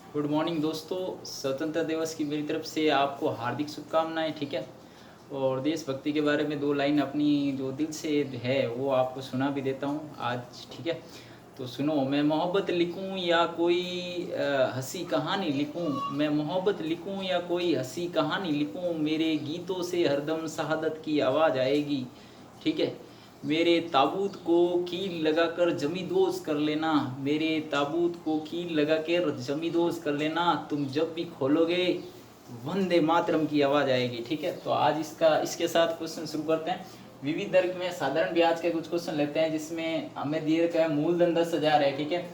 Good morning दोस्तों। स्वतंत्रता दिवस की मेरी तरफ से आपको हार्दिक शुभकामनाएं। ठीक है, और देशभक्ति के बारे में दो लाइन अपनी जो दिल से है वो आपको सुना भी देता हूँ आज। ठीक है, तो सुनो। मैं मोहब्बत लिखूं या कोई हंसी कहानी लिखूं, मैं मोहब्बत लिखूं या कोई हंसी कहानी लिखूं, मेरे गीतों से हरदम शहादत की आवाज़ आएगी। ठीक है, मेरे ताबूत को कील लगाकर जमींदोज कर लेना, मेरे ताबूत को कील लगाकर जमींदोज कर लेना, तुम जब भी खोलोगे वंदे मातरम की आवाज़ आएगी। ठीक है, तो आज इसके साथ क्वेश्चन शुरू करते हैं। विविध दर में साधारण ब्याज के कुछ क्वेश्चन लेते हैं, जिसमें हमें दिए रखा है मूलधन 10,000 है। ठीक है,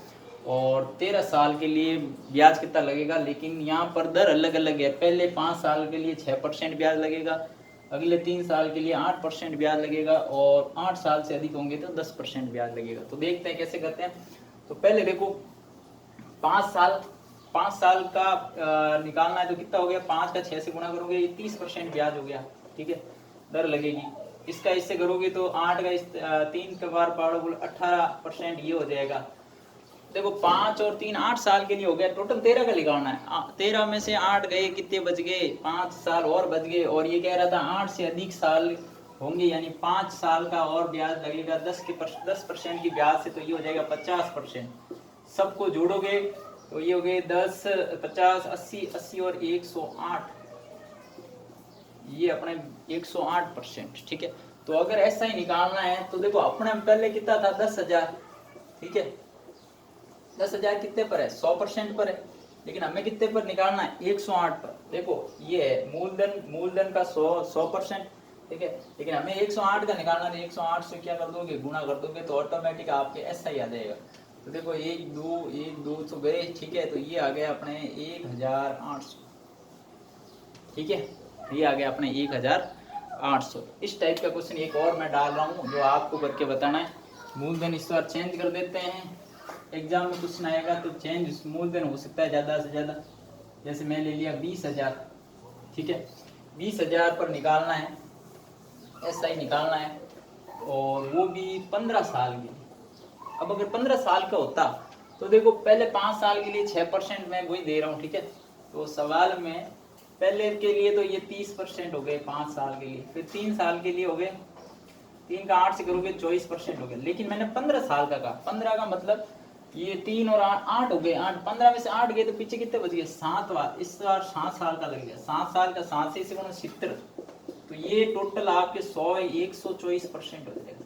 और 13 साल के लिए ब्याज कितना लगेगा, लेकिन यहाँ पर दर अलग अलग है। पहले 5 साल के लिए 6% ब्याज लगेगा, अगले 3 साल के लिए 8% ब्याज लगेगा, और 8 साल से अधिक होंगे तो 10% ब्याज लगेगा। तो देखते हैं कैसे करते हैं। तो पहले देखो, 5 साल का निकालना है तो कितना हो गया, 5 का 6 से गुणा करोगे ये 30% ब्याज हो गया। ठीक है, दर लगेगी। इसका इससे करोगे तो 8 का 3 के बार पाओगे 18% ये हो जाएगा। देखो 5 और 3 8 साल के लिए हो गया, टोटल 13 का निकालना है। 13 में से 8 गए, कितने बच गए, 5 साल और बच गए। और ये कह रहा था 8 से अधिक साल होंगे, यानी 5 साल का और ब्याज लगेगा 10% की ब्याज से, तो ये हो जाएगा 50%। सबको जोड़ोगे तो ये हो गए 10 50 80 80 और 108, ये अपने 108%। ठीक है, तो अगर ऐसा ही निकालना है तो देखो अपने पहले कितना था 10,000। ठीक है, 10,000 कितने पर है, 100% पर है, लेकिन हमें कितने पर निकालना है, 108 पर। देखो ये है मूलधन का 100%। ठीक है, लेकिन हमें 108 का निकालना है। 108 से क्या कर दोगे, गुणा कर दोगे, तो ऑटोमेटिक आपके ऐसा ही आ जाएगा। तो देखो 1 2 तो गए। ठीक है, तो ये आ गया अपने 1,800। ठीक है, ये आ गया अपने 1,800। इस टाइप का क्वेश्चन एक और मैं डाल रहा हूँ जो आपको करके बताना है। मूलधन इस बार चेंज कर देते हैं, एग्जाम में क्वेश्चन आएगा तो चेंज मूलधन हो सकता है ज़्यादा से ज़्यादा। जैसे मैं ले लिया 20,000। ठीक है, 20,000 पर निकालना है, ऐसा ही निकालना है, और वो भी 15 साल के लिए। अब अगर 15 साल का होता तो देखो पहले 5 साल के लिए 6% मैं वही दे रहा हूँ। ठीक है, तो सवाल में पहले के लिए तो ये 30% हो गए 5 साल के लिए, फिर 3 साल के लिए हो गए, 3 का 8 से करोगे 24% हो गए। लेकिन मैंने 15 साल का कहा, 15 का मतलब ये 3 और 8 हो गए, 8 15 में से 8 गए तो पीछे कितने बच गए, 7 बार। इस बार 7 साल का लगेगा, 7 साल का 7 से इसे 70, तो ये टोटल आपके 124% हो जाएगा।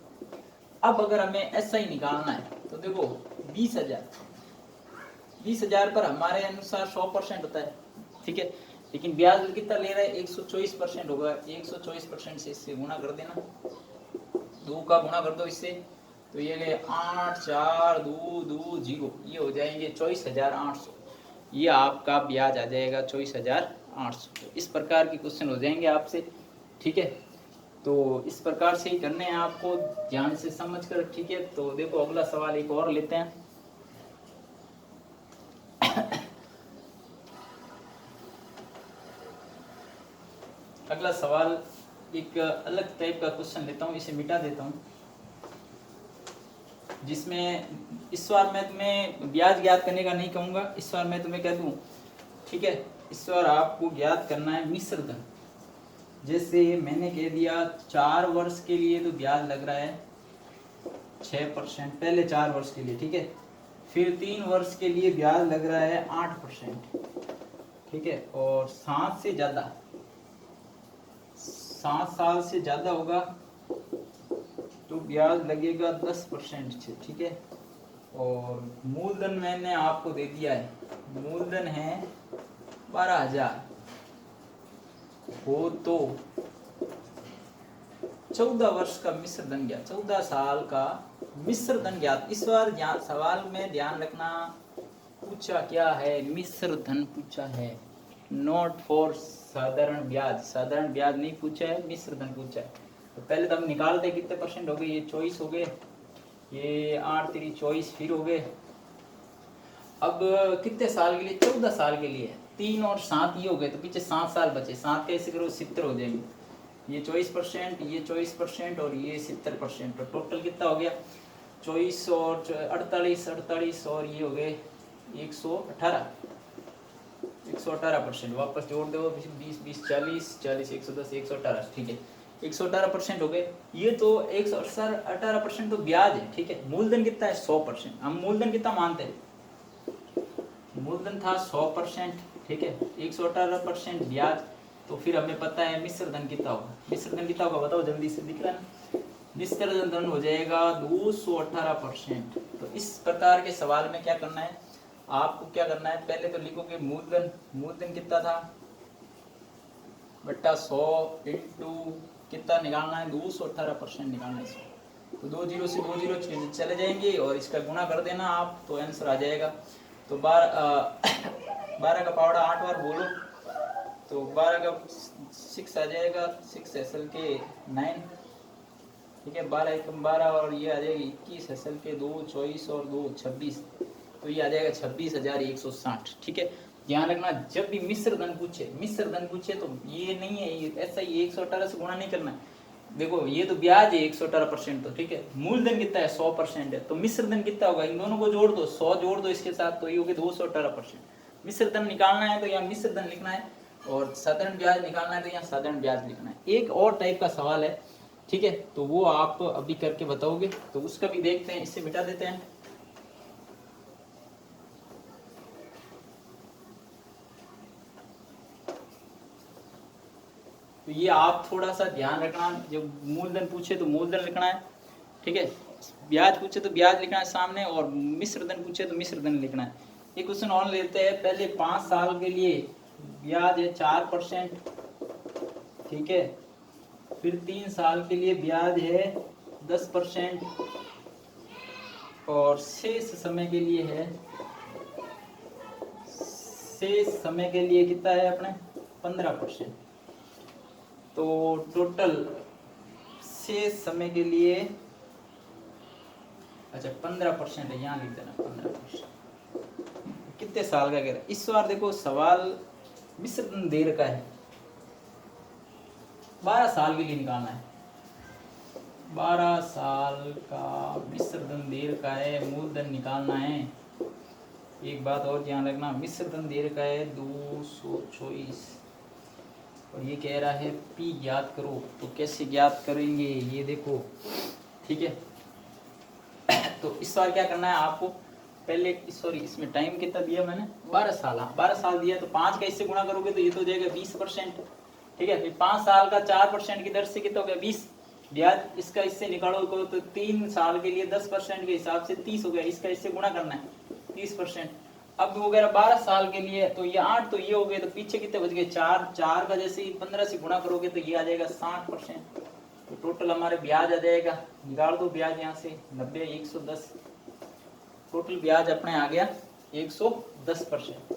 अब अगर हमें ऐसा ही निकालना है तो देखो 20,000 पर हमारे अनुसार 100% होता है। ठीक है, लेकिन ब्याज कितना ले रहा है, 124% होगा। 124% से इससे गुणा कर देना, 2 का गुणा कर दो इससे, तो ये गए 8 4 2 2 0, ये हो जाएंगे 24,800। ये आपका ब्याज आ जाएगा 24,800। इस प्रकार के क्वेश्चन हो जाएंगे आपसे। ठीक है, तो इस प्रकार से ही करने हैं आपको, ध्यान से समझ कर। ठीक है, तो देखो अगला सवाल एक और लेते हैं। अगला सवाल एक अलग टाइप का क्वेश्चन लेता हूँ, इसे मिटा देता हूँ, जिसमें इस बार मैं तुम्हें ब्याज ज्ञात करने का नहीं कहूँगा, इस बार मैं तुम्हें कह दूँ। ठीक है, इस बार आपको ज्ञात करना है मिश्र धन। जैसे मैंने कह दिया 4 वर्ष के लिए तो ब्याज लग रहा है 6%, पहले 4 वर्ष के लिए। ठीक है, फिर 3 वर्ष के लिए ब्याज लग रहा है 8%। ठीक है, और 7 से ज़्यादा, 7 साल से ज़्यादा होगा तो ब्याज लगेगा 10% से। ठीक है, और मूलधन मैंने आपको दे दिया है, मूलधन है 12,000 हो तो 14 वर्ष का मिश्र धन ज्ञात, 14 साल का मिश्र धन ज्ञात। इस बार सवाल में ध्यान रखना, पूछा क्या है, मिश्र धन पूछा है, नॉट फॉर साधारण ब्याज। साधारण ब्याज नहीं पूछा है, मिश्र धन पूछा है। तो पहले तो हम निकालते कितने परसेंट हो गए, ये 24 हो गए, ये 8 3 24 फिर हो गए। अब कितने साल के लिए, 14 साल के लिए, 3 और 7 ये हो गए, तो पीछे 7 साल बचे। 7 कैसे करो, 70 हो जाएंगे, ये 24%, ये 24% और ये 70%, तो टोटल कितना हो गया 24 और 48 और ये हो गए 118। 118%। वापस जोड़ दो, 20 20 40 40 110 118, ठीक है 118% हो गए। ये तो 118% तो ब्याज है, ठीक है। मूलधन कितना है 100%। हम मूलधन कितना मानते हैं, मूलधन था 100%, ठीक है 118% ब्याज। तो फिर हमें पता है मिश्र धन कितना होगा, मिश्र धन कितना होगा बताओ जल्दी से, दिख रहा है ना, मिश्र धन हो जाएगा 218%। तो इस प्रकार के सवाल में क्या करना है आपको, क्या करना है पहले तो लिखोगे मूलधन, मूलधन कितना था बट्टा 100 इंटू कितना निकालना है 218% निकालना है इसको। तो 2 जीरो से 2 जीरो चले जाएंगे और इसका गुणा कर देना आप, तो आंसर आ जाएगा। तो 12 का पावड़ा 8 बार बोलो, तो 12 का 6 आ जाएगा, 6 एसएल के 9, ठीक है 12 एकम 12 और ये आ जाएगा 21 एसएल के 2 24 और 2 26, तो ये आ जाएगा 26,160, ठीक है। ध्यान रखना जब भी मिश्र धन पूछे तो ये नहीं है ये ऐसा ही 118 से गुणा नहीं करना है। देखो ये तो ब्याज है 118%, तो ठीक है मूलधन कितना है 100% है, तो मिश्र धन कितना होगा, इन दोनों को जोड़ दो 100 जोड़ दो इसके साथ, तो ये होगा 218%। मिश्र धन निकालना है तो यहाँ मिश्र धन लिखना है और साधारण ब्याज निकालना है तो यहाँ साधारण ब्याज लिखना है। एक और टाइप का सवाल है, ठीक है, तो वो आप अभी करके बताओगे, तो उसका भी देखते हैं, इससे मिटा देते हैं। तो ये आप थोड़ा सा ध्यान रखना, जब मूलधन पूछे तो मूलधन लिखना है, ठीक है, ब्याज पूछे तो ब्याज लिखना है सामने, और मिश्र धन पूछे तो मिश्र धन लिखना है। एक क्वेश्चन और लेते हैं, पहले 5 साल के लिए ब्याज है 4%, ठीक है, फिर 3 साल के लिए ब्याज है 10% और शेष समय के लिए कितना है अपने 15%। तो टोटल शेष समय के लिए अच्छा 15% है, यहाँ लिख देना 15%। कितने साल का कह रहा है इस बार, देखो सवाल मिश्र धन दे रखा है 12 साल के लिए निकालना है, 12 साल का मिश्र धन दे रखा है, मूलधन निकालना है। एक बात और ध्यान रखना, मिश्र धन दे रखा है 224 और ये कह रहा है पी ज्ञात करो, तो कैसे ज्ञात करेंगे ये देखो, ठीक है। तो इस बार क्या करना है आपको, पहले सॉरी इसमें टाइम कितना दिया मैंने 12 साल, 12 साल दिया, तो 5 का इससे गुणा करोगे तो ये तो हो जाएगा 20%, ठीक है। फिर 5 साल का 4% की दर से कितना हो गया 20 ब्याज, इसका इससे निकालोगे तो 3 साल के लिए 10% के हिसाब से 30 हो गया, इसका इससे गुणा करना है 30%। अब वगैरह 12 साल के लिए तो ये 8, तो ये हो गए, तो पीछे कितने बच गए 4 का जैसे 15 से गुणा करोगे तो ये आ जाएगा 60%। तो टोटल हमारे ब्याज आ जाएगा, निकाल दो ब्याज यहाँ से 90 110, टोटल ब्याज अपने आ गया 110%।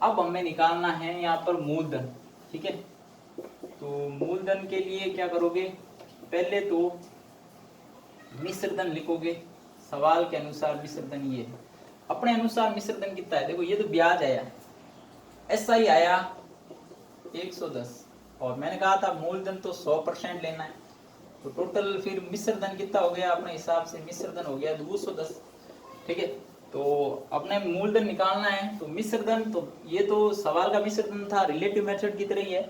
अब हमें निकालना है यहाँ पर मूलधन, ठीक है। तो मूलधन के लिए क्या करोगे, पहले तो मिश्र धन लिखोगे, सवाल के अनुसार मिश्र धन ये है, अपने अनुसार मिश्र धन कितना है, देखो ये तो ब्याज आया ऐसा ही आया 110 और मैंने कहा था मूलधन तो 100% लेना है, तो टोटल फिर मिश्र धन कितना हो गया अपने हिसाब से, मिश्र धन हो गया 210, ठीक है। तो अपने मूलधन निकालना है, तो मिश्र धन तो ये तो सवाल का मिश्र धन था, रिलेटिव मेथड की तरह ही है,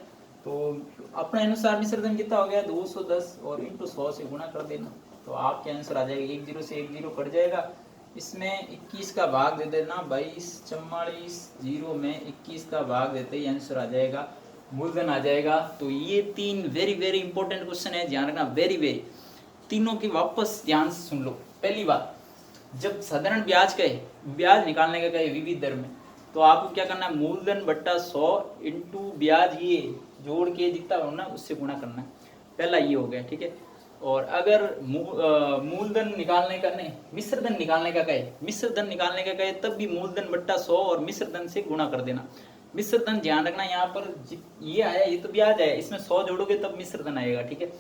तो अपने अनुसार मिश्र धन कितना हो गया 210 और इंटू 100 से गुणा कर देना, तो आपके आंसर आ जाएगा 1 0 से 1 0 कट जाएगा, इसमें 21 का भाग दे देना, 22 44 0 में 21 का भाग देते ही आंसर आ जाएगा, मूलधन आ जाएगा। तो ये 3 वेरी वेरी इंपॉर्टेंट क्वेश्चन है, ध्यान रखना वेरी वेरी, तीनों की वापस ध्यान से सुन लो। पहली बात, जब साधारण ब्याज कहे, ब्याज निकालने का कहे विविध दर में, तो आपको क्या करना है मूलधन बट्टा 100 इंटू ब्याज ये जोड़ के जितना होना उससे गुणा करना है, पहला ये हो गया, ठीक है। और अगर मूलधन निकालने का नहीं मिश्र धन निकालने का कहे तब भी मूलधन बट्टा 100 और मिश्र धन से गुणा कर देना। मिश्र धन ध्यान रखना यहाँ पर ये आया, ये तो ब्याज आया, इसमें 100 जोड़ोगे तब मिश्र धन आएगा, ठीक है।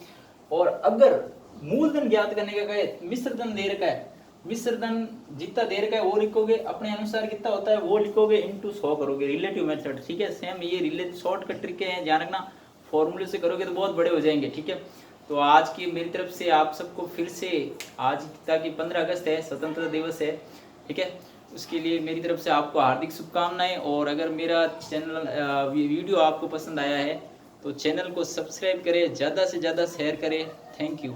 और अगर मूलधन ज्ञात करने का कहे, मिश्र धन दे रखा है, मिश्र धन जितना दे रखा है वो लिखोगे, अपने अनुसार कितना होता है वो लिखोगे, इंटू 100 करोगे, रिलेटिव मेथड, ठीक है। सेम ये रिलेटिव शॉर्टकट ट्रिक है, ध्यान रखना, फॉर्मूले से करोगे तो बहुत बड़े हो जाएंगे, ठीक है। तो आज की मेरी तरफ से आप सबको फिर से, आज ताकि 15 अगस्त है, स्वतंत्रता दिवस है, ठीक है, उसके लिए मेरी तरफ से आपको हार्दिक शुभकामनाएं। और अगर मेरा चैनल वीडियो आपको पसंद आया है तो चैनल को सब्सक्राइब करें, ज़्यादा से ज़्यादा शेयर करें। Thank you.